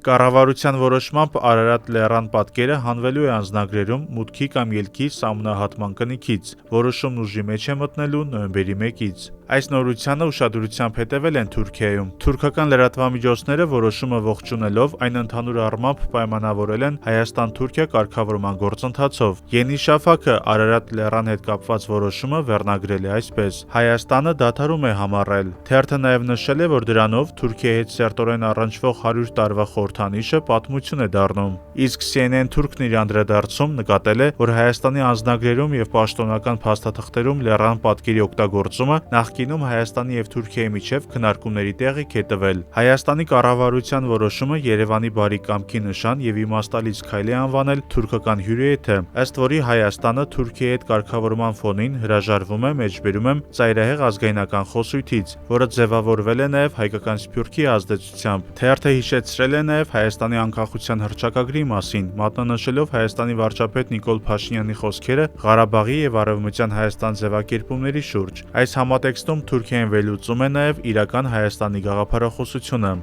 Կառավարության որոշմամբ Արարատ լեռան պատկերը հանվելու է անձնագրերում մուտքի կամ ելքի սահմանահատման կնիքից։ Որոշումն ուժի մեջ է մտնելու նոյեմբերի 1-ից։ Այս նորությանը ուշադրությամբ հետևել են Թուրքիայում։ Թուրքական լրատվամիջոցները որոշումը ողջունելով այն ընդհանուր առմամբ պայմանավորել են Հայաստան-Թուրքիա կարգավորման գործընթացով։ Յենի Շաֆակը Արարատ լեռան հետ կապված որոշումը վերնագրել է այսպես. Հայաստանը դադարում է համառել։ Թերթը նաև նշել է, որ դրանով Թուրքիայի հետ սերտորեն առնչվող 100 տարվա խորհրդանիշը պատմություն է դառնում։ Իսկ CNN Թուրքն իր անդրադարձում նկատել է, որ Հայաստանի անձնագրերում եւ պաշտոնական փաստաթղթերում լեռան պատկերի օգտագործումը նախկինում Հայաստանի եւ Թուրքիայի միջև քննարկումների տեղիք է տվել։ Հայաստանի կառավարության որոշումը Երևանի բարի կամքի նշան եւ իմաստալից քայլ է անվանել թուրքական հյուրիեթը, ըստ որի Հայաստանը Թուրքիայի հետ կարգավորման ֆոնին հրաժարվում է, մեջբերում եմ, ծայրահեղ ազգայնական խոսույթից, որը ձևավորվել է նաեւ հայկական սփյուռքի ազդեցությամբ։ Թերթը հիշեցրել է նաեւ Հայաստանի անկախության հռչակագրի մասին, մատնանշելով Հայաստանի վարչապետ Նիկոլ Փաշինյանի խոսքերը Ղարաբաղի եւ Արևմտյան Հայաստան ձևակերպումների շուրջ։ Այս համատեքստում Թուրքիան վերլուծում է նաեւ իրական Հայաստանի գաղափարախոսությունը։